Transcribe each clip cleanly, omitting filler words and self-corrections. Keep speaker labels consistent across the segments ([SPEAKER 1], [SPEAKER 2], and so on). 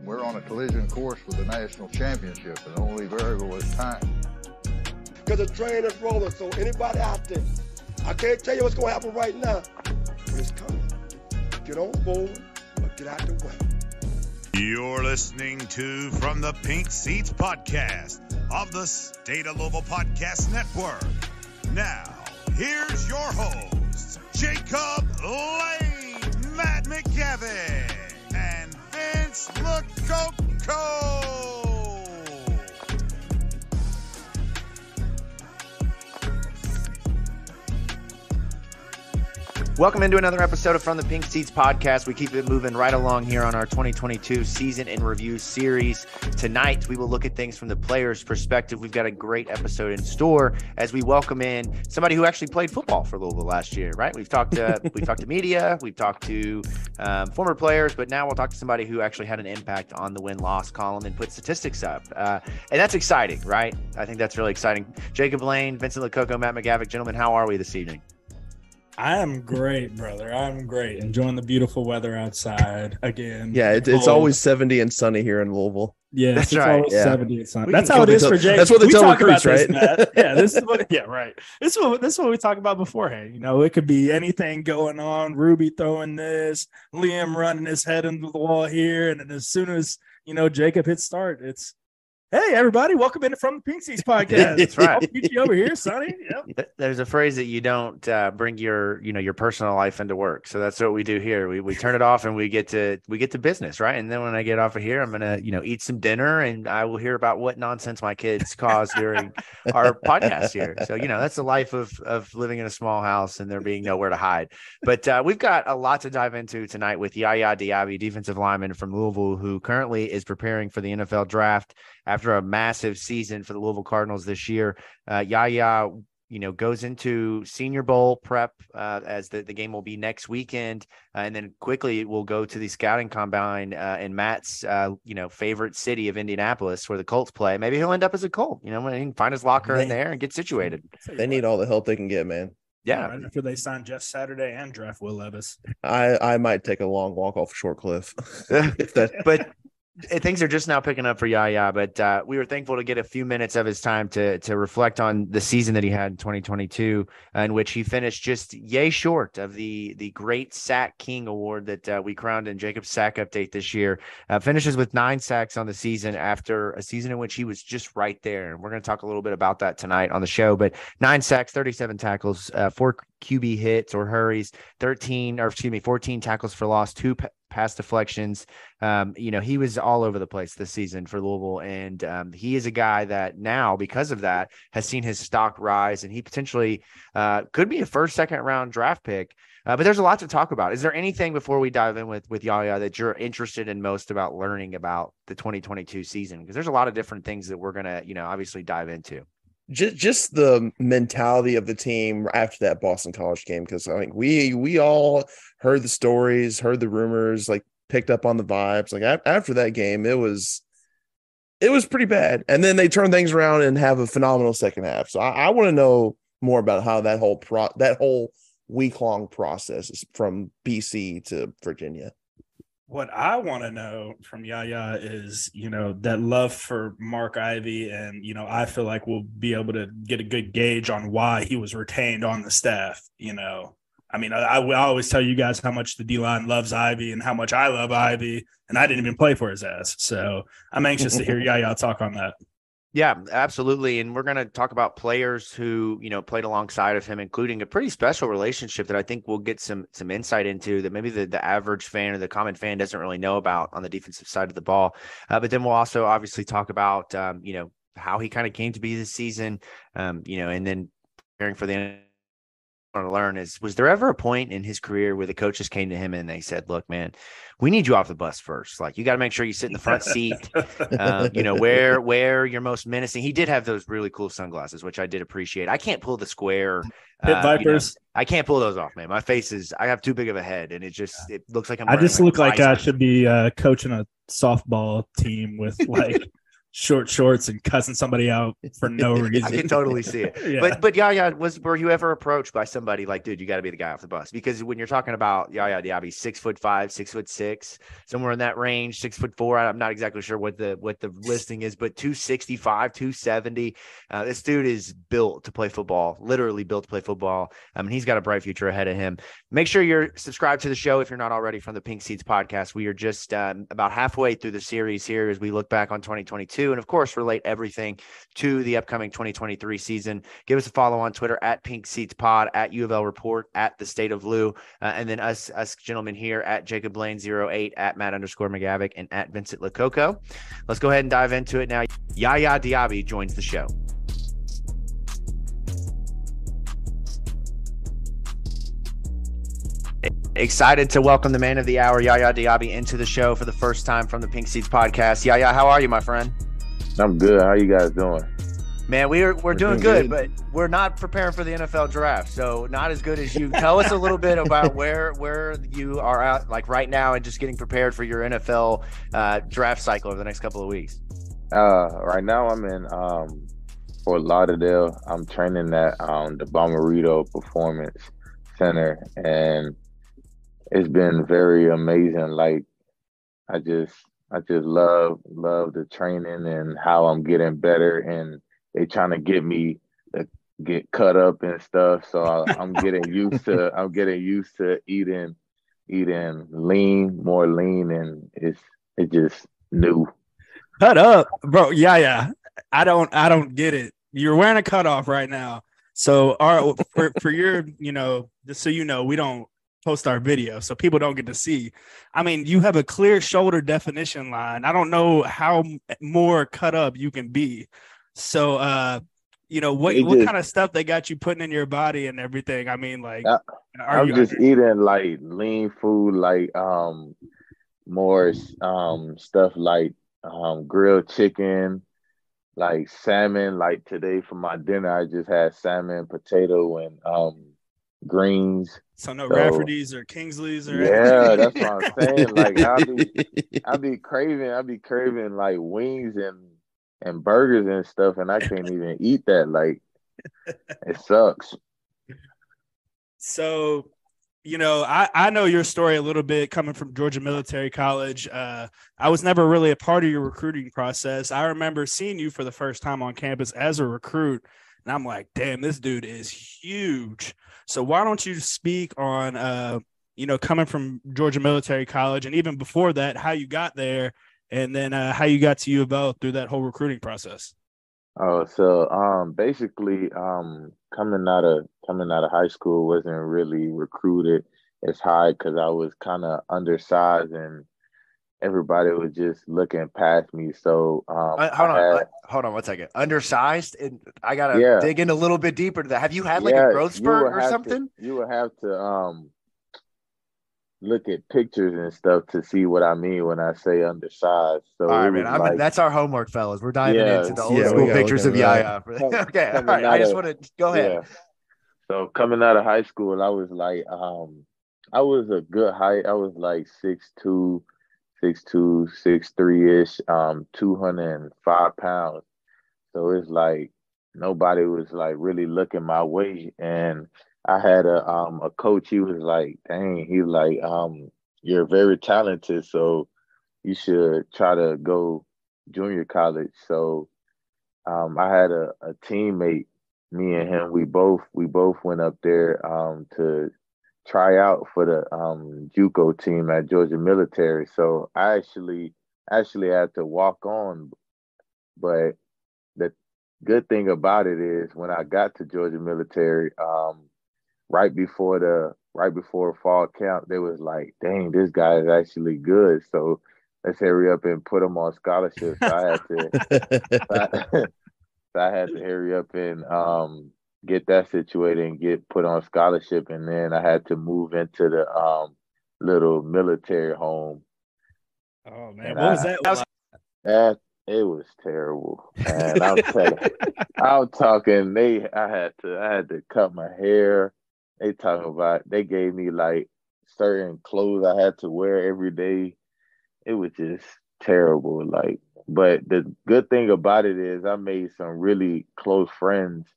[SPEAKER 1] We're on a collision course with the national championship, and the only variable is time.
[SPEAKER 2] Because the train is rolling, so anybody out there, I can't tell you what's going to happen right now, but it's coming. Get on board or get out the way.
[SPEAKER 3] You're listening to From the Pink Seats podcast of the State of Louisville Podcast Network. Now, here's your hosts, Jacob Lane, Matt McGavin, and Vince Lococo.
[SPEAKER 4] Welcome into another episode of From the Pink Seats podcast. We keep it moving right along here on our 2022 season in review series. Tonight, we will look at things from the player's perspective. We've got a great episode in store as we welcome in somebody who actually played football for Louisville last year, right? We've talked to media, we've talked to former players, but now we'll talk to somebody who actually had an impact on the win-loss column and put statistics up. And that's exciting, right? I think that's really exciting. Jacob Lane, Vincent Lococo, Matt McGavick. Gentlemen, how are we this evening?
[SPEAKER 5] I am great, brother. I'm great. Enjoying the beautiful weather outside again.
[SPEAKER 6] Yeah, it's always 70 and sunny here in Louisville.
[SPEAKER 5] Yeah,
[SPEAKER 4] that's
[SPEAKER 5] it's
[SPEAKER 4] right.
[SPEAKER 5] always 70 and sunny.
[SPEAKER 6] That's
[SPEAKER 5] how it is for Jake.
[SPEAKER 6] That's what they tell recruits, right?
[SPEAKER 5] This is what. Yeah, right. This is what we talk about beforehand. You know, it could be anything going on. Ruby throwing this, Liam running his head into the wall here, and then as soon as Jacob hits start, it's. Hey, everybody, welcome into From the Pink Seats podcast.
[SPEAKER 4] That's right.
[SPEAKER 5] I'll meet you over here, Sonny. Yep.
[SPEAKER 4] There's a phrase that you don't bring your personal life into work. So that's what we do here. We turn it off and we get to business, right? And then when I get off of here, I'm going to, eat some dinner and I will hear about what nonsense my kids cause during our podcast here. So, that's the life of living in a small house and there being nowhere to hide. But we've got a lot to dive into tonight with Yaya Diaby, defensive lineman from Louisville, who currently is preparing for the NFL draft. After a massive season for the Louisville Cardinals this year, Yaya, goes into Senior Bowl prep as the game will be next weekend. And then quickly we'll go to the scouting combine in Matt's, favorite city of Indianapolis where the Colts play. Maybe he'll end up as a Colt, when he can find his locker in there and get situated.
[SPEAKER 6] They need all the help they can get, man.
[SPEAKER 4] Yeah.
[SPEAKER 5] Right after they sign Jeff Saturday and draft Will Levis.
[SPEAKER 6] I might take a long walk off Short Cliff.
[SPEAKER 4] But things are just now picking up for Yaya, but we were thankful to get a few minutes of his time to reflect on the season that he had in 2022, in which he finished just yay short of the great Sack King award that we crowned in Jacob's Sack Update this year. Finishes with 9 sacks on the season after a season in which he was just right there. And we're going to talk a little bit about that tonight on the show, but 9 sacks, 37 tackles, 4 QB hits or hurries, 14 tackles for loss, 2 pass deflections. He was all over the place this season for Louisville. And he is a guy that now, because of that, has seen his stock rise and he potentially could be a second round draft pick. But there's a lot to talk about. Is there anything before we dive in with Yaya that you're interested in most about learning about the 2022 season? Because there's a lot of different things that we're going to, obviously dive into.
[SPEAKER 6] Just the mentality of the team after that Boston College game, because I think we all heard the stories, heard the rumors, like picked up on the vibes. Like after that game, it was pretty bad, and then they turn things around and have a phenomenal second half. So I want to know more about how that whole week-long process is from BC to Virginia.
[SPEAKER 5] What I want to know from Yaya is, that love for Mark Ivy. And, I feel like we'll be able to get a good gauge on why he was retained on the staff. I always tell you guys how much the D-line loves Ivy and how much I love Ivy. And I didn't even play for his ass. So I'm anxious to hear Yaya talk on that.
[SPEAKER 4] Yeah, absolutely. And we're going to talk about players who, played alongside of him, including a pretty special relationship that I think we'll get some insight into that maybe the average fan or the common fan doesn't really know about on the defensive side of the ball. But then we'll also obviously talk about, how he kind of came to be this season, and then preparing for the to learn is, was there ever a point in his career where the coaches came to him and they said, look, man, we need you off the bus first. Like, you got to make sure you sit in the front seat, wear your most menacing. He did have those really cool sunglasses, which I did appreciate. I can't pull the square
[SPEAKER 5] Pit Vipers.
[SPEAKER 4] I can't pull those off, man. My face I have too big of a head and it looks like
[SPEAKER 5] I just look like I should be coaching a softball team with like short shorts and cussing somebody out for no reason.
[SPEAKER 4] I can totally see it.
[SPEAKER 5] Yeah.
[SPEAKER 4] But Yaya, were you ever approached by somebody like, dude, you got to be the guy off the bus? Because when you're talking about Yaya Diaby, 6'5", 6'6", somewhere in that range, 6'4", I'm not exactly sure what the listing is, but 265, 270. This dude is built to play football, literally built to play football. I mean, he's got a bright future ahead of him. Make sure you're subscribed to the show if you're not already from the Pink Seats podcast. We are just about halfway through the series here as we look back on 2022 and, of course, relate everything to the upcoming 2023 season. Give us a follow on Twitter at Pink Seats Pod, at U of L Report, at the State of Lou, and then us gentlemen here at Jacob Blaine 08, at Matt_McGavick, and at Vincent Lococo. Let's go ahead and dive into it now. Yaya Diaby joins the show. Excited to welcome the man of the hour, Yaya Diaby, into the show for the first time from the Pink Seats podcast. Yaya, how are you, my friend?
[SPEAKER 7] I'm good. How you guys doing?
[SPEAKER 4] Man, we're doing good, but we're not preparing for the NFL draft, so not as good as you. Tell us a little bit about where you are at, like right now, and just getting prepared for your NFL draft cycle over the next couple of weeks.
[SPEAKER 7] Right now I'm in Fort Lauderdale. I'm training at the Bomarito Performance Center, and it's been very amazing. Like I just love the training and how I'm getting better, and they trying to get me to get cut up and stuff. So I'm getting used to eating more lean, and it's just new.
[SPEAKER 5] Cut up, bro. Yeah. I don't get it. You're wearing a cutoff right now. So for your, just so you know, we don't post our video, so people don't get to see. I mean, you have a clear shoulder definition line. I don't know how more cut up you can be. So, what kind of stuff they got you putting in your body and everything? I mean, like,
[SPEAKER 7] I'm just eating like lean food, like more stuff like grilled chicken, like salmon. Like today for my dinner, I just had salmon, potato, and greens.
[SPEAKER 5] So no Rafferty's or Kingsleys or
[SPEAKER 7] yeah, that's what I'm saying. Like I be craving like wings and burgers and stuff, and I can't even eat that. Like it sucks.
[SPEAKER 5] So, I know your story a little bit coming from Georgia Military College. I was never really a part of your recruiting process. I remember seeing you for the first time on campus as a recruit, and I'm like, damn, this dude is huge. So why don't you speak on, coming from Georgia Military College, and even before that, how you got there, and then how you got to U of L through that whole recruiting process?
[SPEAKER 7] Oh, so basically, coming out of high school, wasn't really recruited as high because I was kind of undersized and everybody was just looking past me. So
[SPEAKER 4] hold on 1 second. Undersized, and I gotta dig in a little bit deeper to that. Have you had like a growth spurt or something?
[SPEAKER 7] You would have to look at pictures and stuff to see what I mean when I say undersized. So
[SPEAKER 4] all right, man. That's our homework, fellas. We're diving into the old school pictures of Yaya. Okay, all right. I just want to go ahead.
[SPEAKER 7] Yeah. So coming out of high school, I was like, I was a good height. I was like 6'2", 6'3" ish, 205 pounds. So it's like nobody was like really looking my way, and I had a coach. He was like, dang, he's like, you're very talented, so you should try to go junior college. So I had a teammate, me and him, we both went up there to try out for the JUCO team at Georgia Military. So I actually had to walk on, but the good thing about it is when I got to Georgia Military, right before fall camp, they was like, dang, this guy is actually good. So let's hurry up and put him on scholarship. So I had to hurry up and get that situated and get put on scholarship. And then I had to move into the little military home.
[SPEAKER 5] Oh man, what was that
[SPEAKER 7] like? It was terrible. And I'm talking, I had to cut my hair. They gave me like certain clothes I had to wear every day. It was just terrible. Like, but the good thing about it is I made some really close friends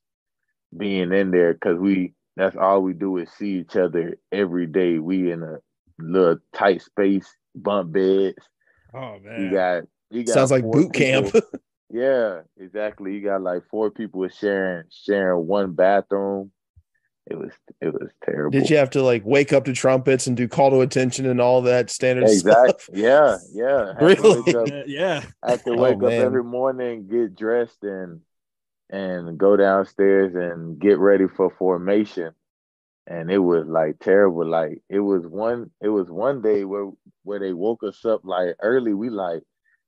[SPEAKER 7] being in there because that's all we do is see each other every day. We in a little tight space, bunk beds.
[SPEAKER 5] Oh
[SPEAKER 7] You
[SPEAKER 5] man.
[SPEAKER 7] got you
[SPEAKER 6] Sounds
[SPEAKER 7] got
[SPEAKER 6] like
[SPEAKER 7] four
[SPEAKER 6] boot camp.
[SPEAKER 7] people. Yeah, exactly. You got like four people sharing one bathroom. It was
[SPEAKER 6] Did
[SPEAKER 7] terrible.
[SPEAKER 6] you have to like wake up to trumpets and do call to attention and all that standard
[SPEAKER 7] Exact.
[SPEAKER 6] stuff?
[SPEAKER 7] Yeah, yeah.
[SPEAKER 6] Really?
[SPEAKER 5] Yeah.
[SPEAKER 7] Have to
[SPEAKER 6] Oh
[SPEAKER 7] wake up
[SPEAKER 6] man.
[SPEAKER 7] every morning, get dressed, and go downstairs and get ready for formation. And it was like terrible. Like it was one day where they woke us up like early. We like,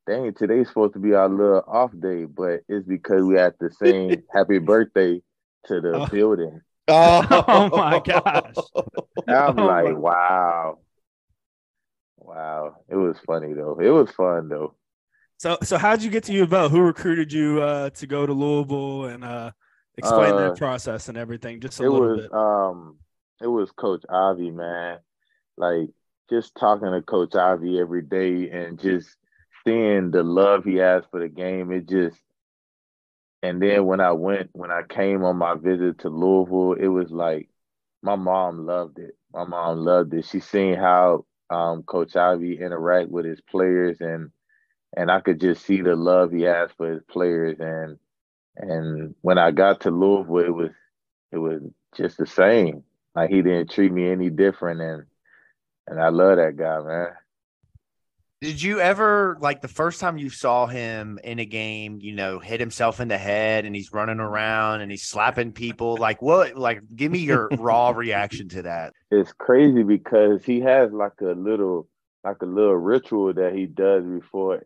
[SPEAKER 7] dang, today's supposed to be our little off day, but it's because we had to sing happy birthday to the
[SPEAKER 5] Oh,
[SPEAKER 7] building.
[SPEAKER 5] oh my gosh.
[SPEAKER 7] I'm
[SPEAKER 5] Oh
[SPEAKER 7] like,
[SPEAKER 5] my.
[SPEAKER 7] wow. Wow. It was funny though. It was fun though.
[SPEAKER 5] So how'd you get to U of L? Who recruited you to go to Louisville, and explain that
[SPEAKER 7] Uh
[SPEAKER 5] process and everything just a
[SPEAKER 7] it
[SPEAKER 5] little
[SPEAKER 7] was
[SPEAKER 5] bit?
[SPEAKER 7] it was Coach Ivy, man. Like just talking to Coach Ivy every day and just seeing the love he has for the game. And then when I came on my visit to Louisville, it was like my mom loved it. My mom loved it. She seen how Coach Ivy interact with his players, and I could just see the love he has for his players. And when I got to Louisville, it was just the same. Like he didn't treat me any different, and I love that guy, man.
[SPEAKER 4] Did you ever, like the first time you saw him in a game, hit himself in the head and he's running around and he's slapping people? Like what? Like, give me your raw reaction to that.
[SPEAKER 7] It's crazy because he has like a little ritual that he does before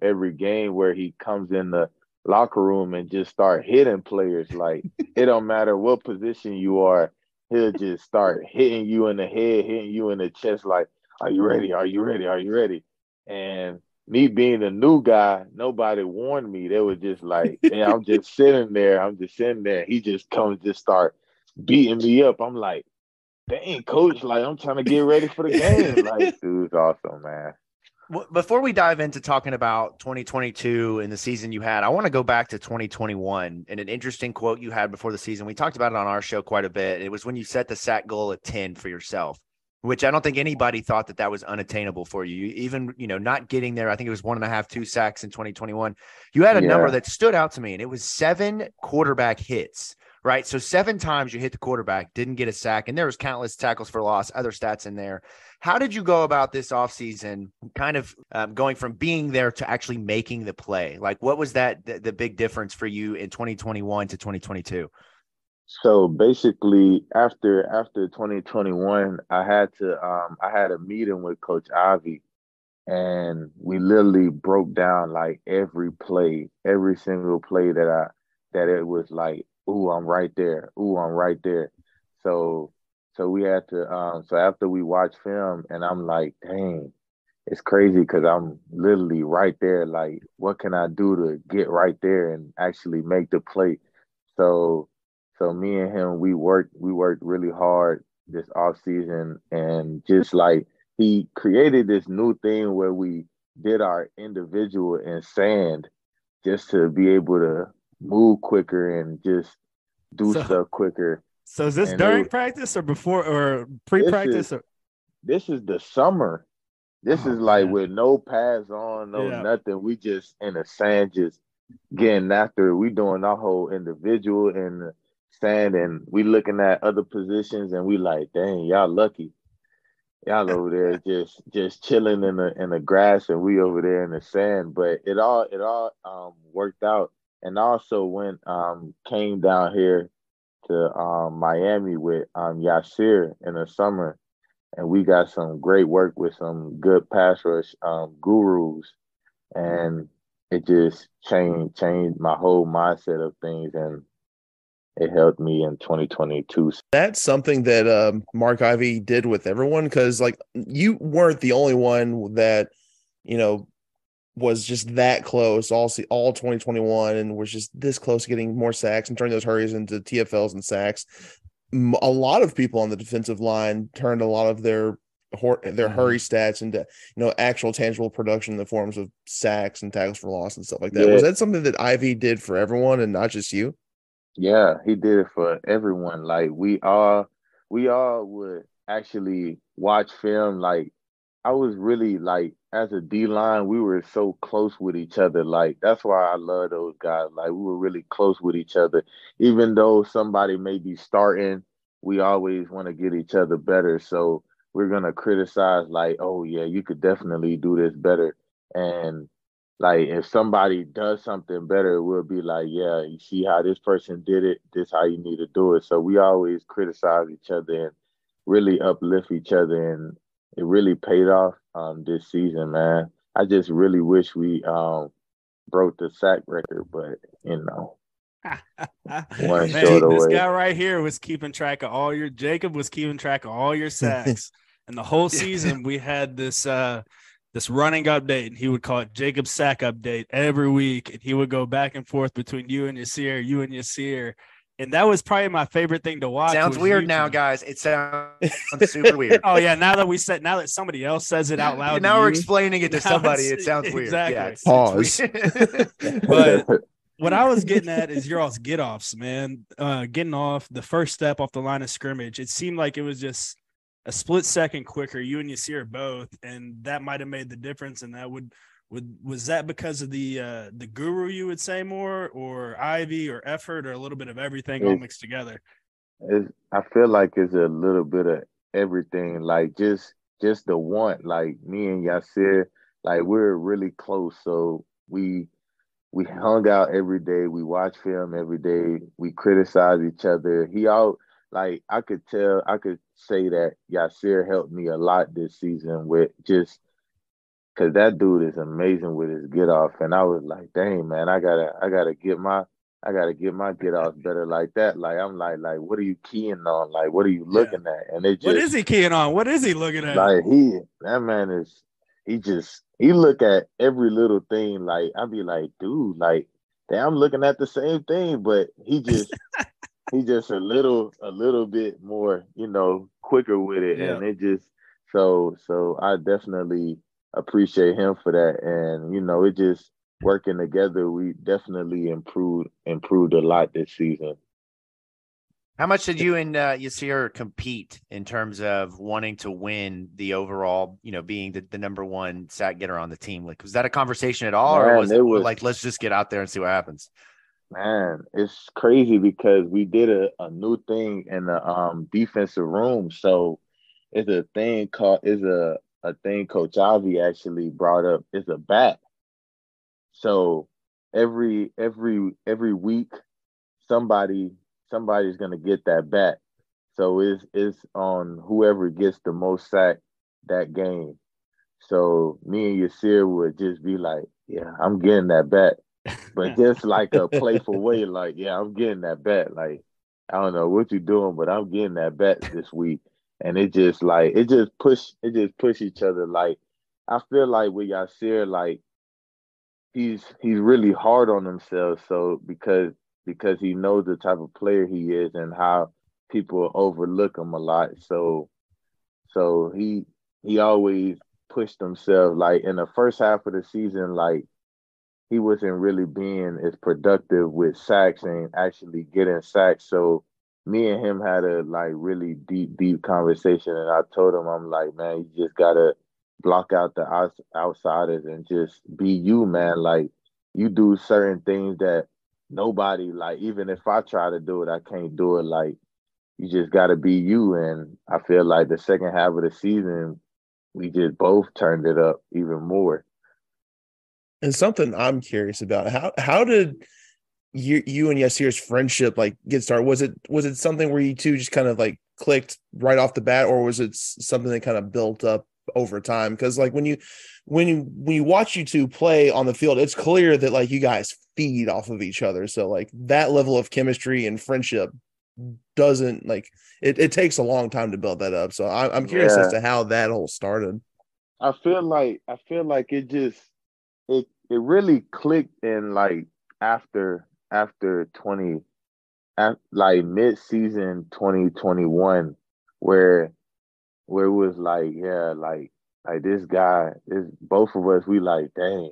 [SPEAKER 7] every game where he comes in the locker room and just start hitting players. Like it don't matter what position you are, he'll just start hitting you in the head, hitting you in the chest. Like, are you ready? Are you ready? Are you ready? And me being a new guy, nobody warned me. They were just like, yeah, I'm just sitting there. I'm just sitting there. He just comes, just start beating me up. I'm like, dang, coach, like I'm trying to get ready for the game. Like, dude's awesome, man.
[SPEAKER 4] Well, before we dive into talking about 2022 and the season you had, I want to go back to 2021 and an interesting quote you had before the season. We talked about it on our show quite a bit. It was when you set the sack goal at 10 for yourself, which I don't think anybody thought that was unattainable for you. Even, not getting there. I think it was 1.5, 2 sacks in 2021. You had a number
[SPEAKER 7] Yeah.
[SPEAKER 4] that stood out to me, and it was 7 quarterback hits, right? So 7 times you hit the quarterback, didn't get a sack, and there was countless tackles for loss, other stats in there. How did you go about this offseason, kind of going from being there to actually making the play? Like, what was the big difference for you in 2021 to 2022?
[SPEAKER 7] So basically, after 2021, I had a meeting with Coach Ivy, and we literally broke down like every play, every single play that it was like, ooh, I'm right there, ooh, I'm right there. So we had to so after we watched film, and I'm like, dang, it's crazy because I'm literally right there. Like, what can I do to get right there and actually make the play? So me and him, we worked really hard this off season, and just like he created this new thing where we did our individual in sand just to be able to move quicker and just do
[SPEAKER 5] So
[SPEAKER 7] stuff quicker.
[SPEAKER 5] so is this
[SPEAKER 7] And
[SPEAKER 5] during practice or before or
[SPEAKER 7] this is
[SPEAKER 5] pre-practice or
[SPEAKER 7] this is the summer. This
[SPEAKER 5] oh
[SPEAKER 7] is like
[SPEAKER 5] man.
[SPEAKER 7] with no pads on, no
[SPEAKER 5] Yeah.
[SPEAKER 7] nothing. We just in the sand, just getting after it. We doing our whole individual in the sand, and we looking at other positions, and we like, dang, y'all lucky. Y'all over there just chilling in the grass, and we over there in the sand. But it all worked out, and also when came down here to Miami with Yasir in the summer, and we got some great work with some good pass rush gurus, and it just changed my whole mindset of things, and it helped me in 2022.
[SPEAKER 6] That's something that Mark Ivy did with everyone, because like you weren't the only one that you know was just that close all 2021 and was just this close to getting more sacks and turning those hurries into TFLs and sacks. A lot of people on the defensive line turned a lot of their their hurry stats into actual tangible production in the forms of sacks and tackles for loss and stuff like that.
[SPEAKER 7] Yeah.
[SPEAKER 6] Was that something that Ivy did for everyone and not just you?
[SPEAKER 7] Yeah, he did it for everyone. Like we all would actually watch film. Like I was really like as a D line, we were so close with each other. Like that's why I love those guys. Like we were really close with each other. Even though somebody may be starting, we always want to get each other better. So we're gonna criticize like, oh yeah, you could definitely do this better. And like if somebody does something better, we'll be like, yeah, you see how this person did it, this how you need to do it. So we always criticize each other and really uplift each other, and it really paid off this season, man. I just really wish we broke the sack record, but one
[SPEAKER 5] Man,
[SPEAKER 7] short
[SPEAKER 5] this
[SPEAKER 7] away.
[SPEAKER 5] guy right here was keeping track of Jacob was keeping track of all your sacks. And the whole season we had this running update, and he would call it Jacob's sack update every week. And he would go back and forth between you and Yasir. And that was probably my favorite thing to watch.
[SPEAKER 4] Sounds weird now, guys. It sounds super weird.
[SPEAKER 5] Oh yeah, now that somebody else says it out loud.
[SPEAKER 4] Now we're explaining it to somebody. It sounds weird.
[SPEAKER 5] Exactly.
[SPEAKER 4] Yeah,
[SPEAKER 6] Pause.
[SPEAKER 5] But what I was getting at is your all's get-offs, man. Getting off the first step off the line of scrimmage. It seemed like it was just a split second quicker. You and Yasir both, and that might have made the difference. And that was that because of the guru, you would say, more, or Ivy, or effort, or a little bit of everything all mixed together?
[SPEAKER 7] I feel like it's a little bit of everything. Like just the want. Like me and Yasir, like we're really close. So we hung out every day. We watched film every day. We criticize each other. I could say that Yasir helped me a lot this season with just because that dude is amazing with his get off. And I was like, dang man, I gotta get my get off better like that. Like I'm like, what are you keying on? Like what are you looking at? And
[SPEAKER 5] what is he keying on? What is he looking at?
[SPEAKER 7] Like that man is he look at every little thing. Like I'd be like, dude, like damn, I'm looking at the same thing, but he just he just a little bit more, quicker with it.
[SPEAKER 5] Yeah.
[SPEAKER 7] And it just so I definitely appreciate him for that. And it just working together, we definitely improved a lot this season.
[SPEAKER 4] How much did you and Yasir compete in terms of wanting to win the overall, being the number one sack getter on the team? Like, was that a conversation at all, or was it like, let's just get out there and see what happens?
[SPEAKER 7] Man, it's crazy because we did a new thing in the defensive room. So it's a thing Coach Avi actually brought up. It's a bat. So every week somebody's gonna get that bat. So it's on whoever gets the most sack that game. So me and Yasir would just be like, yeah, I'm getting that bat. But just like a playful way, like, yeah, I'm getting that bat. Like, I don't know what you're doing, but I'm getting that bat this week. And it just push each other. Like, I feel like with Yasir, like he's really hard on himself. So because he knows the type of player he is and how people overlook him a lot. So he always pushed himself. Like in the first half of the season, like he wasn't really being as productive with sacks and actually getting sacks. So me and him had a like really deep conversation, and I told him, I'm like, man, you just gotta block out the outsiders and just be you, man. Like you do certain things that nobody, like even if I try to do it, I can't do it. Like you just gotta be you. And I feel like the second half of the season, we just both turned it up even more.
[SPEAKER 6] And something I'm curious about, how did you and Yasir's friendship like get started? Was it something where you two just kind of like clicked right off the bat, or was it something that kind of built up over time? Because like when you watch you two play on the field, it's clear that like you guys feed off of each other. So like that level of chemistry and friendship doesn't like it takes a long time to build that up. So I'm curious as to how that all started.
[SPEAKER 7] I feel like it really clicked in like after like mid-season 2021, where where it was like, yeah, like this guy, is both of us, we like, dang,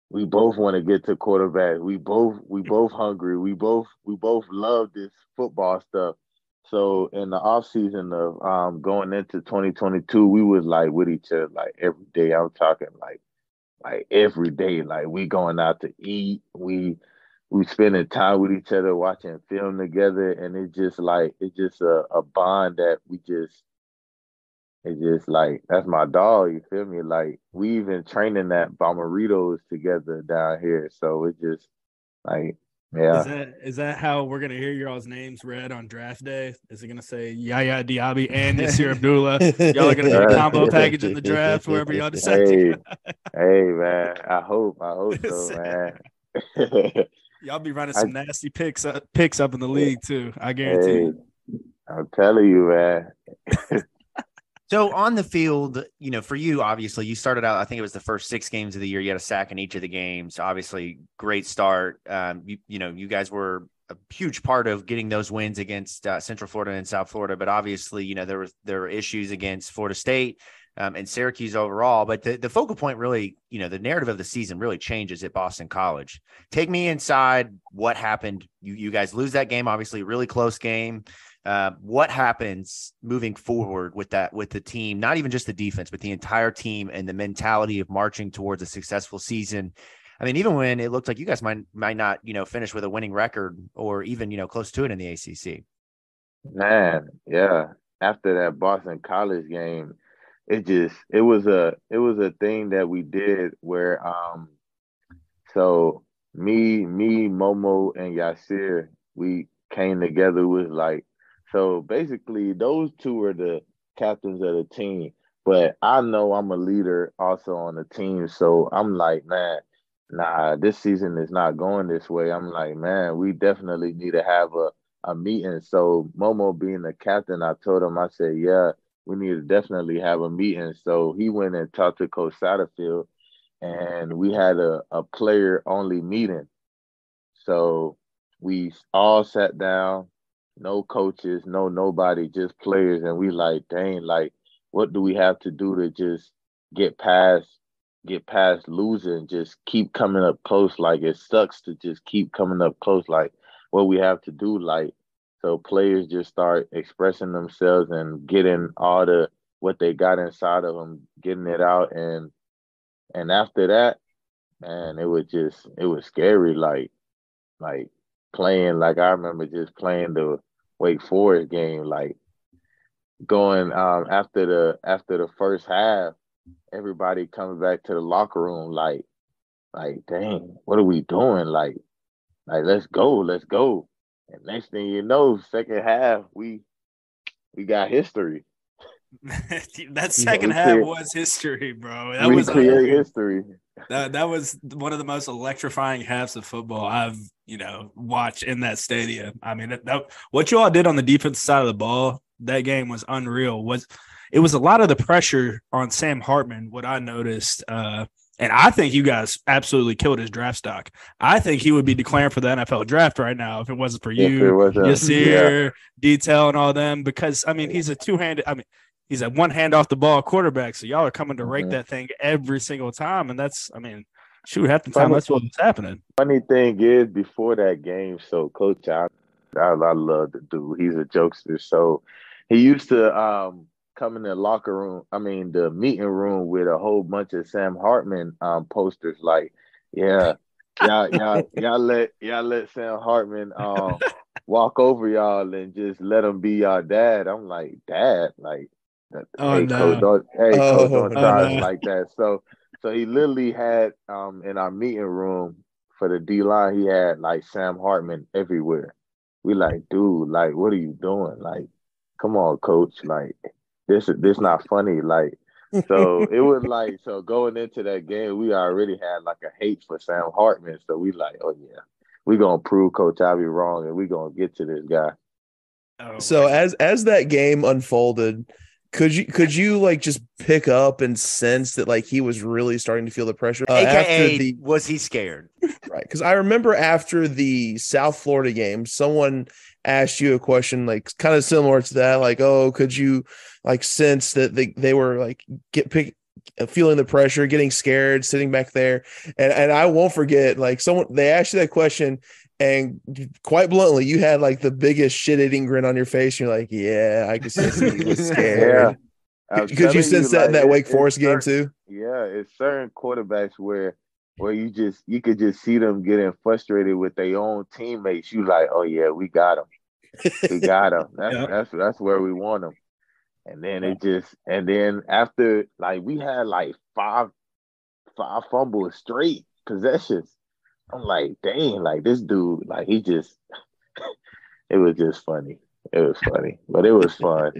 [SPEAKER 7] we both want to get to quarterback. We both hungry. We both love this football stuff. So in the off season of going into 2022, we was like with each other like every day. I'm talking like every day. Like we going out to eat. We spending time with each other, watching film together, and it's just a bond that we just it's just like that's my dog, you feel me? Like we even training at Bomberitos together down here. So it just like
[SPEAKER 5] Is
[SPEAKER 7] yeah.
[SPEAKER 5] that how we're gonna hear y'all's names read on draft day? Is it gonna say Yaya Diaby and Yasir Abdullah? Y'all are gonna be a combo package in the draft wherever y'all decide to
[SPEAKER 7] Hey,
[SPEAKER 5] go.
[SPEAKER 7] hey man. I hope so, man.
[SPEAKER 5] Y'all be running
[SPEAKER 7] I
[SPEAKER 5] some nasty picks up in the league too. I guarantee
[SPEAKER 7] hey,
[SPEAKER 5] you.
[SPEAKER 7] I'm telling you, man.
[SPEAKER 4] So on the field, for you, obviously, you started out, I think it was the first 6 games of the year. You had a sack in each of the games. Obviously, great start. You guys were a huge part of getting those wins against Central Florida and South Florida. But obviously, there were issues against Florida State and Syracuse overall. But the focal point really, the narrative of the season really changes at Boston College. Take me inside what happened. You guys lose that game, obviously, really close game. What happens moving forward with the team, not even just the defense, but the entire team and the mentality of marching towards a successful season? I mean, even when it looked like you guys might not, finish with a winning record or even, close to it in the ACC.
[SPEAKER 7] Man, yeah. After that Boston College game, it was a thing that we did where so me, Momo, and Yasir, we came together with like so basically those two are the captains of the team. But I know I'm a leader also on the team. So I'm like, man, nah, this season is not going this way. I'm like, man, we definitely need to have a meeting. So Momo being the captain, I told him, I said, yeah, we need to definitely have a meeting. So he went and talked to Coach Satterfield, and we had a player only meeting. So we all sat down, no coaches, no nobody, just players, and we like, dang, like, what do we have to do to just get past get past losing, just keep coming up close. Like it sucks to just keep coming up close. Like what we have to do, like so players just start expressing themselves and getting all the what they got inside of them, getting it out, and after that, man, it was scary. Like playing, like I remember just playing the Wake Forest game, like going after the first half, everybody coming back to the locker room like dang, what are we doing? Like let's go, let's go. And next thing you know, second half, we got history.
[SPEAKER 5] That second half was history, bro. That
[SPEAKER 7] We
[SPEAKER 5] was
[SPEAKER 7] create history.
[SPEAKER 5] that was one of the most electrifying halves of football I've watched in that stadium. I mean, that what you all did on the defensive side of the ball, that game was unreal. It was a lot of the pressure on Sam Hartman, what I noticed. And I think you guys absolutely killed his draft stock. I think he would be declaring for the NFL draft right now if it wasn't for you, Yasir, Detail, and all them. Because, I mean, he's a two-handed – I mean, he's a one hand off the ball quarterback. So y'all are coming to rake that thing every single time. And that's – I mean, shoot, half the time that's what was happening.
[SPEAKER 7] Funny thing is, before that game, so Coach, I love the dude. He's a jokester. So he used to come in the locker room, the meeting room with a whole bunch of Sam Hartman posters like, yeah, y'all let Sam Hartman walk over y'all and just let him be y'all dad. I'm like, dad, like, Coach, don't try us like that. So he literally had in our meeting room for the D-line, he had like Sam Hartman everywhere. We like, dude, like, what are you doing? Like, come on, coach, like, this not funny. Like, so it was like, so going into that game, we already had like a hate for Sam Hartman. So we like, oh yeah, we're gonna prove Coach Ivy wrong and we're gonna get to this guy.
[SPEAKER 6] So as that game unfolded, could you like just pick up and sense that like he was really starting to feel the pressure?
[SPEAKER 4] AKA, was he scared?
[SPEAKER 6] Right, because I remember after the South Florida game, someone asked you a question like kind of similar to that, like, oh, could you like sense that they were like feeling the pressure, getting scared, sitting back there, and I won't forget, like they asked you that question, and quite bluntly, you had like the biggest shit-eating grin on your face. You're like, yeah, I can see he was scared.
[SPEAKER 7] Yeah.
[SPEAKER 6] Could you sense that in that Wake Forest game too?
[SPEAKER 7] Yeah, it's certain quarterbacks where you could just see them getting frustrated with their own teammates. You like, oh yeah, we got them. We got them. That's where we want them. And then and then after, like, we had like five fumbles straight possessions. I'm like, dang, like this dude, like he just, it was just funny. It was funny, but it was fun.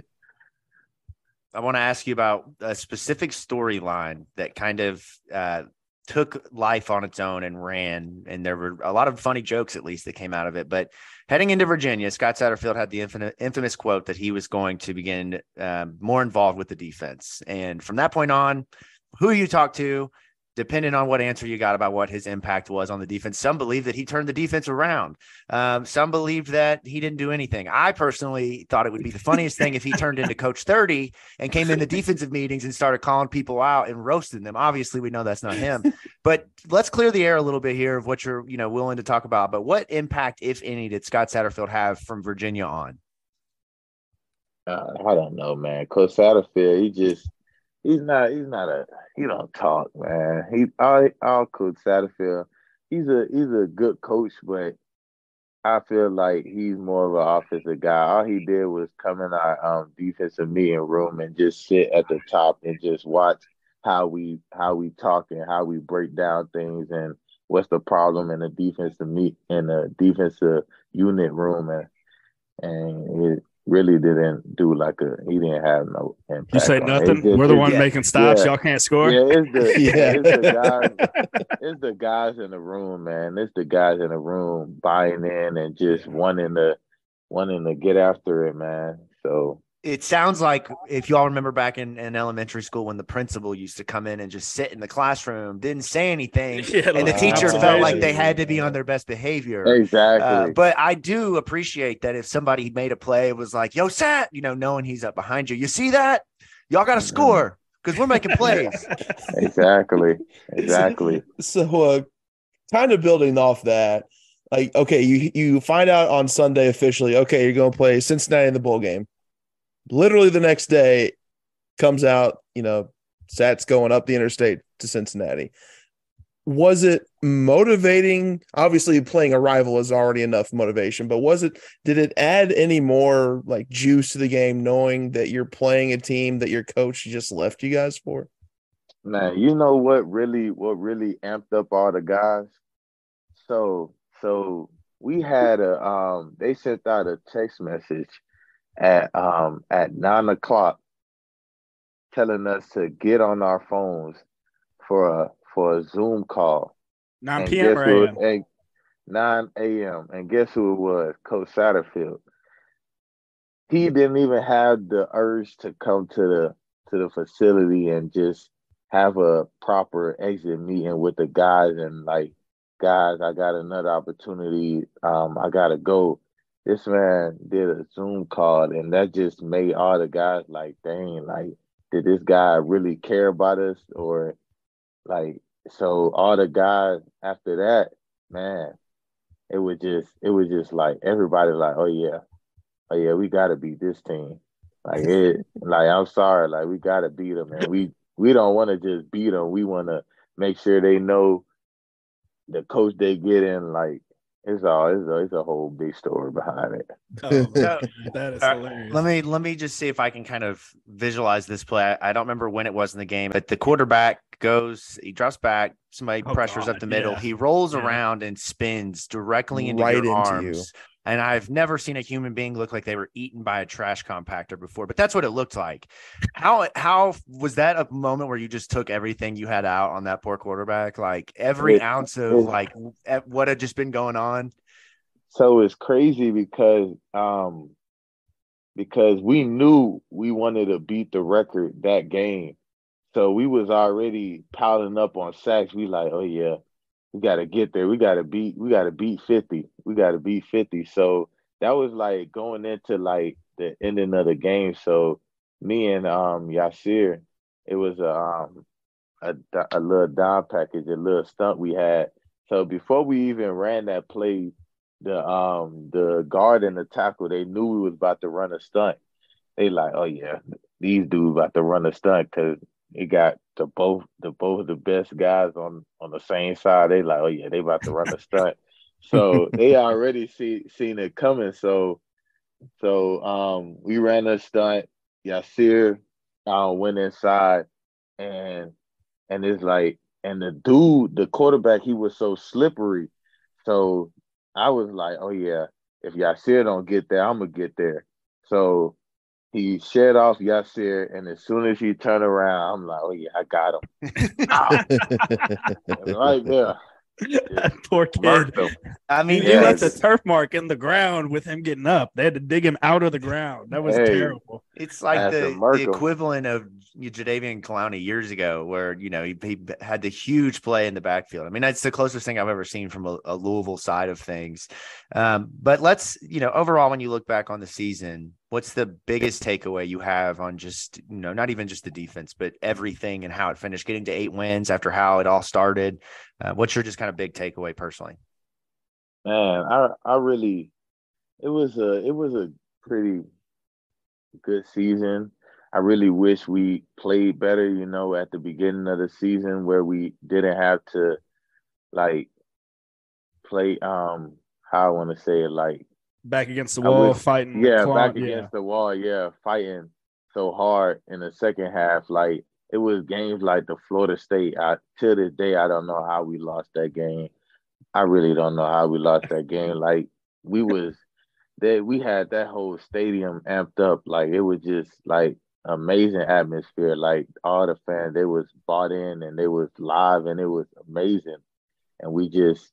[SPEAKER 4] I want to ask you about a specific storyline that kind of took life on its own and ran. And there were a lot of funny jokes, at least, that came out of it. But heading into Virginia, Scott Satterfield had the infamous quote that he was going to begin more involved with the defense. And from that point on, who you talk to, depending on what answer you got about what his impact was on the defense. Some believe that he turned the defense around. Some believed that he didn't do anything. I personally thought it would be the funniest thing if he turned into Coach 30 and came in the defensive meetings and started calling people out and roasting them. Obviously, we know that's not him. But let's clear the air a little bit here of what you're willing to talk about. But what impact, if any, did Scott Satterfield have from Virginia on?
[SPEAKER 7] I don't know, man. Coach Satterfield, he don't talk, man. All Coach Satterfield, he's a good coach, but I feel like he's more of an offensive guy. All he did was come in our defensive meeting room and just sit at the top and just watch how we talk and how we break down things and what's the problem in the defensive unit room, and it really didn't do he didn't have no impact.
[SPEAKER 5] You say nothing? We're the one making stops. Y'all can't score?
[SPEAKER 7] Yeah, it's the guys in the room, man. It's the guys in the room buying in and just wanting to get after it, man. So
[SPEAKER 4] it sounds like, if you all remember back in elementary school, when the principal used to come in and just sit in the classroom, didn't say anything, and the teacher felt like they had to be on their best behavior.
[SPEAKER 7] Exactly.
[SPEAKER 4] But I do appreciate that if somebody made a play, it was like, yo, Satt, knowing he's up behind you. You see that? Y'all got to score because we're making plays.
[SPEAKER 7] Exactly.
[SPEAKER 6] So kind of building off that, like, okay, you find out on Sunday officially, okay, you're going to play Cincinnati in the bowl game. Literally the next day comes out, Satt's going up the interstate to Cincinnati. Was it motivating? Obviously, playing a rival is already enough motivation, but did it add any more like juice to the game knowing that you're playing a team that your coach just left you guys for?
[SPEAKER 7] Man, you know what really amped up all the guys? So we had they sent out a text message at 9:00 telling us to get on our phones for a Zoom call.
[SPEAKER 5] 9 p.m. or a.m.?
[SPEAKER 7] 9 a.m. And guess who it was? Coach Satterfield. He didn't even have the urge to come to the facility and just have a proper exit meeting with the guys and like, guys, I got another opportunity. I gotta go. This man did a Zoom call, and that just made all the guys like, dang, like, did this guy really care about us? Or like, so all the guys after that, man, it was just like everybody like, oh yeah, we gotta beat this team. I'm sorry, like we gotta beat them, and we don't want to just beat them. We want to make sure they know the coach they get in, like, it's a whole big story behind it.
[SPEAKER 5] That is hilarious.
[SPEAKER 4] Let me just see if I can kind of visualize this play. I don't remember when it was in the game, but the quarterback he drops back, somebody pressures up the middle. He rolls around and spins directly into your arms. And I've never seen a human being look like they were eaten by a trash compactor before, but that's what it looked like. How was that a moment where you just took everything you had out on that poor quarterback? Like every ounce of like what had just been going on?
[SPEAKER 7] So it's crazy because we knew we wanted to beat the record that game. So we was already piling up on sacks. We like, oh yeah, we got to get there. We got to beat 50. We got to beat 50. So that was like going into like the ending of the game. So me and Yasir, it was a little down package, a little stunt we had. So before we even ran that play, the guard and the tackle, they knew we was about to run a stunt. They like, oh yeah, these dudes about to run a stunt because it got both of the best guys on the same side. They like, oh yeah, they about to run a stunt. So they already seen it coming. So we ran a stunt. Yasir went inside and it's like and the quarterback, he was so slippery. So I was like, oh yeah, if Yasir don't get there, I'm gonna get there. So he shed off Yasir, and as soon as he turned around, I'm like, oh yeah, I got him. Ow. Right there.
[SPEAKER 5] That poor kid.
[SPEAKER 7] Marked him.
[SPEAKER 4] I mean,
[SPEAKER 5] He left a
[SPEAKER 7] Yes.
[SPEAKER 5] turf mark in the ground with him getting up. They had to dig him out of the ground. That was
[SPEAKER 7] Hey.
[SPEAKER 5] terrible.
[SPEAKER 4] it's
[SPEAKER 7] I
[SPEAKER 4] like
[SPEAKER 7] had to
[SPEAKER 4] the
[SPEAKER 7] mark him.
[SPEAKER 4] equivalent of Jadeveon Clowney years ago, where he had the huge play in the backfield. I mean, that's the closest thing I've ever seen from a Louisville side of things. But let's, overall, when you look back on the season, what's the biggest takeaway you have on just, not even just the defense, but everything and how it finished, getting to 8 wins after how it all started? What's your just kind of big takeaway personally?
[SPEAKER 7] Man, I really it was a pretty good season. I really wish we played better, at the beginning of the season where we didn't have to like play how I want to say it, like
[SPEAKER 5] Back against the
[SPEAKER 7] I
[SPEAKER 5] wall,
[SPEAKER 7] wish
[SPEAKER 5] fighting.
[SPEAKER 7] yeah,
[SPEAKER 5] clawing,
[SPEAKER 7] back against the wall, yeah, fighting so hard in the second half. Like it was games like the Florida State. To this day I don't know how we lost that game. I really don't know how we lost that game. Like we was we had that whole stadium amped up. Like it was just like amazing atmosphere. Like all the fans, they was bought in and they was live and it was amazing. And we just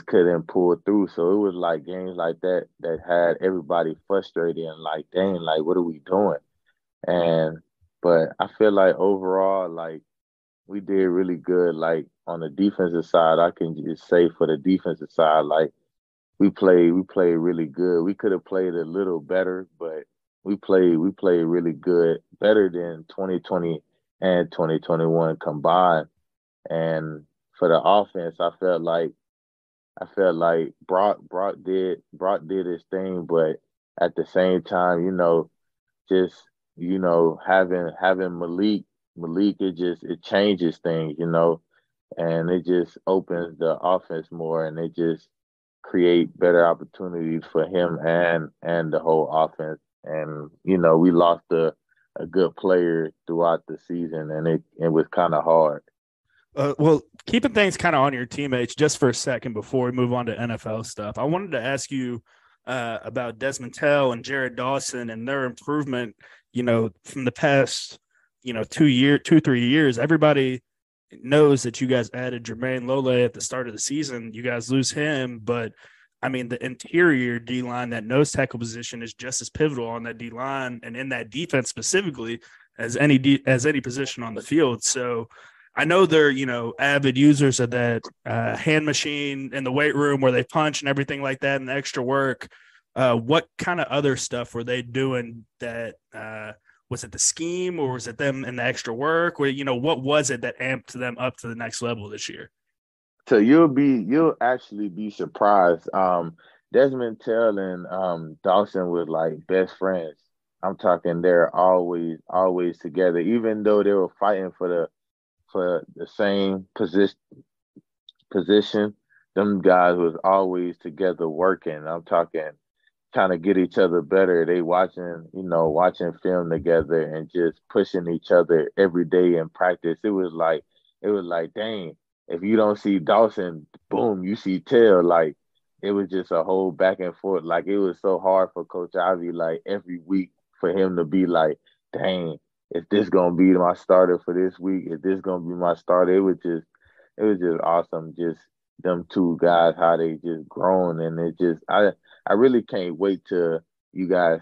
[SPEAKER 7] couldn't pull through. So it was like games like that that had everybody frustrated and like, dang, like what are we doing? And but I feel like overall, like we did really good. Like on the defensive side, I can just say for the defensive side, like we played really good. We could have played a little better, but we played really good, better than 2020 and 2021 combined. And for the offense, I felt like Brock did his thing, but at the same time, just having Malik, it changes things, and it just opens the offense more, and it just create better opportunities for him and the whole offense. And we lost a good player throughout the season, and it was kind of hard.
[SPEAKER 5] Well, keeping things kind of on your teammates just for a second before we move on to NFL stuff, I wanted to ask you about Desmond Tell and Jared Dawson and their improvement, from the past, 3 years. Everybody knows that you guys added Jermaine Lole at the start of the season. You guys lose him, but I mean, the interior D line, that nose tackle position, is just as pivotal on that D line and in that defense specifically as any position on the field. So I know they're, avid users of that hand machine in the weight room where they punch and everything like that and the extra work. What kind of other stuff were they doing that was it the scheme or was it them in the extra work? Or, what was it that amped them up to the next level this year?
[SPEAKER 7] So you'll actually be surprised. Desmond Tell and Dawson was like best friends. I'm talking they're always together, even though they were fighting for the same position. Them guys was always together working. I'm talking trying to get each other better. They watching film together and just pushing each other every day in practice. It was like, dang, if you don't see Dawson, boom, you see Tell. Like it was just a whole back and forth. Like it was so hard for Coach Ivy, like every week for him to be like, dang, is this gonna be my starter for this week? Is this gonna be my starter? It was just awesome. Just them two guys, how they just grown, and I really can't wait till you guys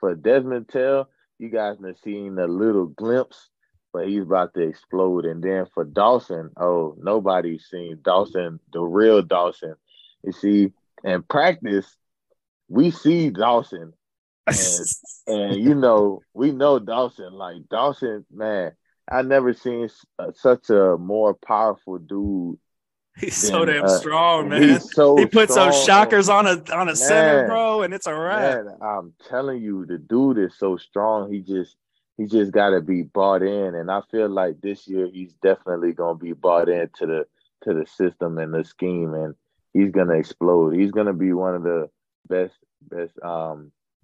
[SPEAKER 7] for Desmond Tell. You guys have seen a little glimpse, but he's about to explode. And then for Dawson, oh, nobody's seen Dawson, the real Dawson. You see, in practice, we see Dawson, and we know Dawson. Like Dawson, man, I never seen such a more powerful dude.
[SPEAKER 5] He's so damn strong, man.
[SPEAKER 7] He's so
[SPEAKER 5] he puts
[SPEAKER 7] strong,
[SPEAKER 5] those shockers on a center, bro, and it's a wrap.
[SPEAKER 7] Man, I'm telling you, the dude is so strong. He just got to be bought in, and I feel like this year he's definitely gonna be bought into the system and the scheme, and he's gonna explode. He's gonna be one of the best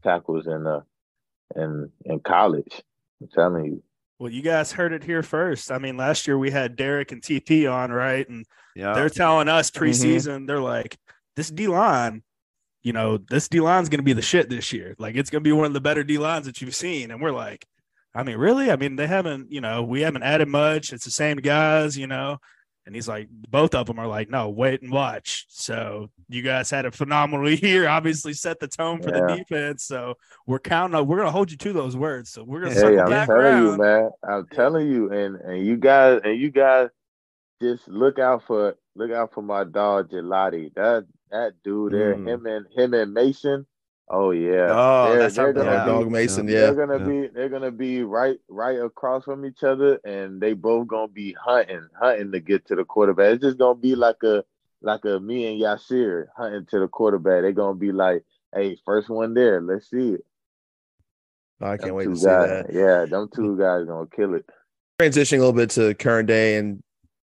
[SPEAKER 7] tackles in college. I'm telling you.
[SPEAKER 5] Well, you guys heard it here first. I mean, last year we had Derek and TP on, right? And they're telling us preseason, they're like, this D-line, this D-line's going to be the shit this year. Like, it's going to be one of the better D-lines that you've seen. And we're like, I mean, really? I mean, they haven't, we haven't added much. It's the same guys, And he's like, both of them are like, no, wait and watch. So you guys had a phenomenal year, obviously set the tone for the defense. So we're counting on, we're going to hold you to those words. So we're going to circle back around.
[SPEAKER 7] You, man. I'm telling you, and you guys just look out for my dog Gelati. That dude there, him and Mason. Oh yeah.
[SPEAKER 6] They're gonna dog Mason.
[SPEAKER 7] They're gonna be right across from each other, and they both gonna be hunting to get to the quarterback. It's just gonna be like a me and Yasir hunting to the quarterback. They're gonna be like, hey, first one there, let's see it.
[SPEAKER 6] I can't wait to see that.
[SPEAKER 7] Yeah, them two guys gonna kill it.
[SPEAKER 6] Transitioning a little bit to current day and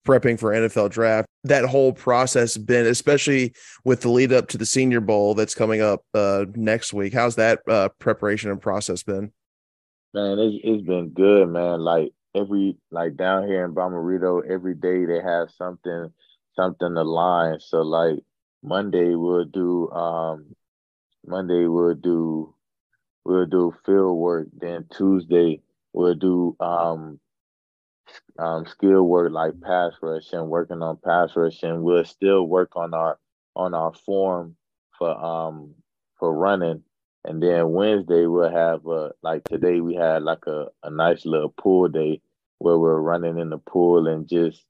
[SPEAKER 6] prepping for NFL draft, that whole process been, especially with the lead up to the Senior Bowl that's coming up next week. How's that preparation and process been?
[SPEAKER 7] Man, it's been good, man. Like down here in Bomarito, every day they have something aligned. So like Monday we'll do field work. Then Tuesday we'll do skill work like pass rush and working on pass rush, and we'll still work on our form for running. And then Wednesday we'll have like today we had like a nice little pool day where we're running in the pool and just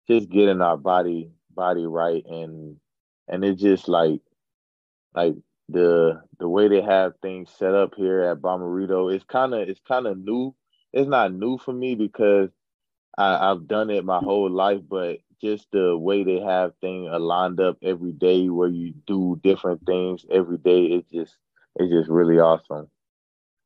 [SPEAKER 7] getting our body right, and it's just like the way they have things set up here at Bomarito, it's kind of new. It's not new for me because I've done it my whole life, but just the way they have things lined up every day where you do different things every day, it's just really awesome.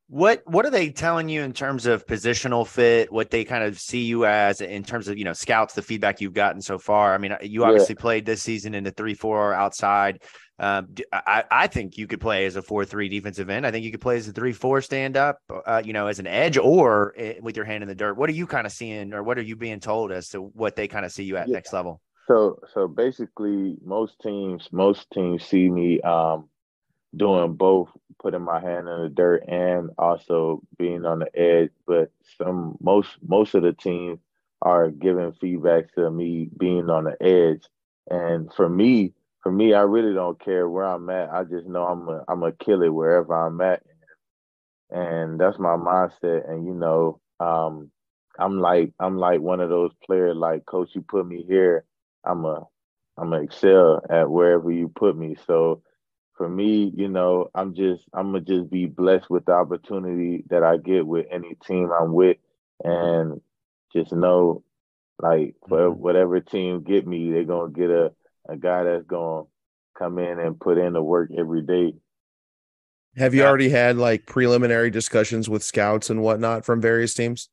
[SPEAKER 4] What are they telling you in terms of positional fit, what they kind of see you as in terms of, scouts, the feedback you've gotten so far? I mean, you obviously played this season in the 3-4 outside. I think you could play as a 4-3 defensive end. I think you could play as a 3-4 stand up, as an edge or with your hand in the dirt. What are you kind of seeing, or what are you being told as to what they kind of see you at next level?
[SPEAKER 7] So basically most teams see me doing both, putting my hand in the dirt and also being on the edge. But most of the teams are giving feedback to me being on the edge. And for me, I really don't care where I'm at. I just know I'm gonna kill it wherever I'm at, and that's my mindset. And I'm like one of those players. Like, coach, you put me here, I'm a excel at wherever you put me. So for me, I'm gonna just be blessed with the opportunity that I get with any team I'm with, and just know, like, for whatever team get me, they're gonna get a guy that's going to come in and put in the work every day.
[SPEAKER 6] Have you already had like preliminary discussions with scouts and whatnot from various teams?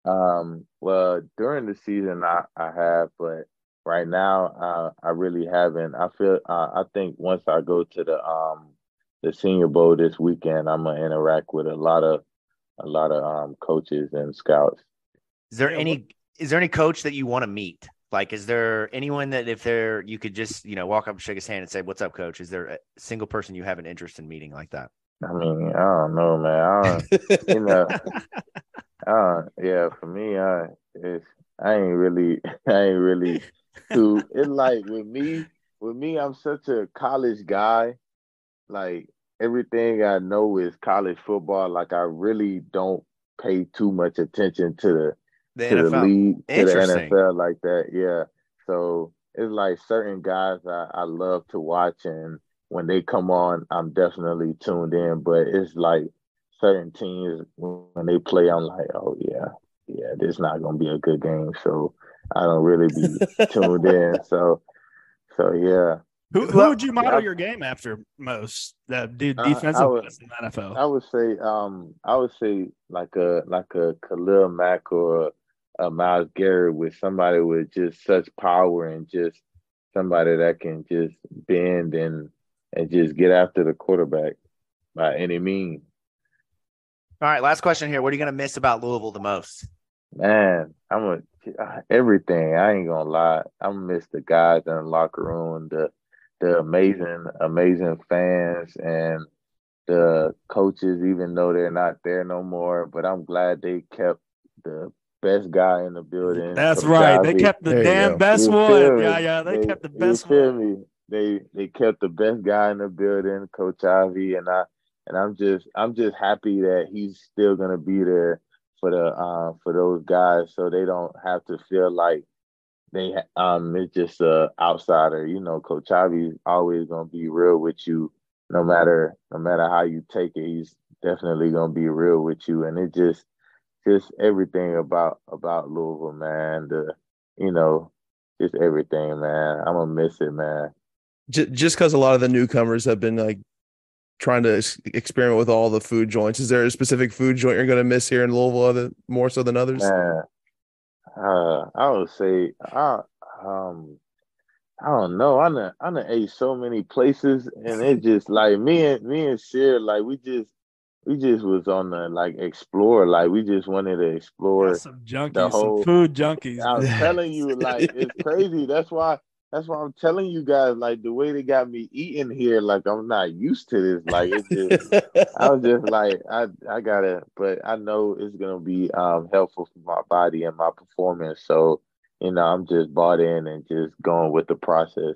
[SPEAKER 7] Well, during the season I have, but right now I really haven't. I think once I go to the Senior Bowl this weekend, I'm going to interact with a lot of coaches and scouts.
[SPEAKER 4] Is there any coach that you want to meet? Like, is there anyone that you could just, walk up and shake his hand and say, "What's up, coach"? Is there a single person you have an interest in meeting like that?
[SPEAKER 7] I mean, I don't know, man. For me, I ain't really too. It's like with me, I'm such a college guy. Like, everything I know is college football. Like, I really don't pay too much attention to the league, to the NFL like that. Yeah. So it's like certain guys I love to watch, and when they come on, I'm definitely tuned in. But it's like certain teams when they play, I'm like, oh yeah, this is not gonna be a good game. So I don't really be tuned in. So yeah.
[SPEAKER 5] Who would you model your game after most? Defensive best in the NFL.
[SPEAKER 7] I would say like a Khalil Mack or a Myles Garrett with somebody with just such power and just somebody that can just bend and just get after the quarterback by any means.
[SPEAKER 4] All right, last question here. What are you going to miss about Louisville the most?
[SPEAKER 7] Man, everything. I ain't gonna lie. I miss the guys in the locker room, the amazing fans and the coaches, even though they're not there no more. But I'm glad they kept the best guy in the building.
[SPEAKER 5] That's right. They kept the damn best one. Yeah. They kept the best one.
[SPEAKER 7] They kept the best guy in the building, Coach Ivy, and I'm just happy that he's still gonna be there for those guys, so they don't have to feel like it's just a outsider. You know, Coach Ivy's always gonna be real with you, no matter how you take it. He's definitely gonna be real with you, and it just everything about Louisville, man. Just everything, man. I'm gonna miss it, man.
[SPEAKER 6] Just because a lot of the newcomers have been like trying to experiment with all the food joints. Is there a specific food joint you're going to miss here in Louisville more so than others?
[SPEAKER 7] Man, I would say I don't know. I done ate so many places, and it just like me and Sid, like we just was on the like explore, like we just wanted to explore
[SPEAKER 5] some junkies, some food junkies.
[SPEAKER 7] I'm telling you, like it's crazy. That's why I'm telling you guys, like the way they got me eating here, like I'm not used to this. Like it's just, I was just like, I gotta, but I know it's gonna be helpful for my body and my performance. So, I'm just bought in and just going with the process.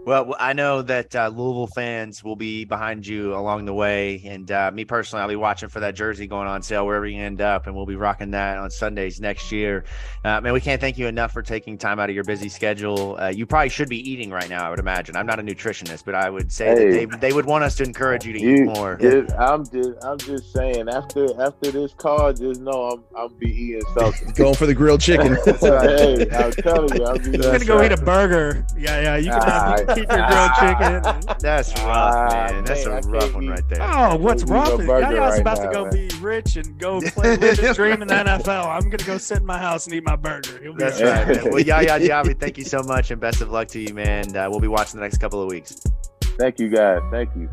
[SPEAKER 4] Well, I know that Louisville fans will be behind you along the way. And me personally, I'll be watching for that jersey going on sale wherever you end up. And we'll be rocking that on Sundays next year. Man, we can't thank you enough for taking time out of your busy schedule. You probably should be eating right now, I would imagine. I'm not a nutritionist, but I would say that they would want us to encourage you to eat more.
[SPEAKER 7] I'm just saying, after this call, just know I'm be eating something.
[SPEAKER 6] Going for the grilled chicken.
[SPEAKER 7] Hey, I'm telling you.
[SPEAKER 5] I'm going to go eat a burger. Yeah, you can keep your grilled chicken.
[SPEAKER 4] That's rough, man. That's a rough one right there.
[SPEAKER 5] Oh, what's wrong with Yaya's about to go be rich and go play live his dream in the NFL. I'm going to go sit in my house and eat my burger.
[SPEAKER 4] That's right, man. Well, Yaya Diaby, thank you so much, and best of luck to you, man. We'll be watching the next couple of weeks.
[SPEAKER 7] Thank you, guys. Thank you.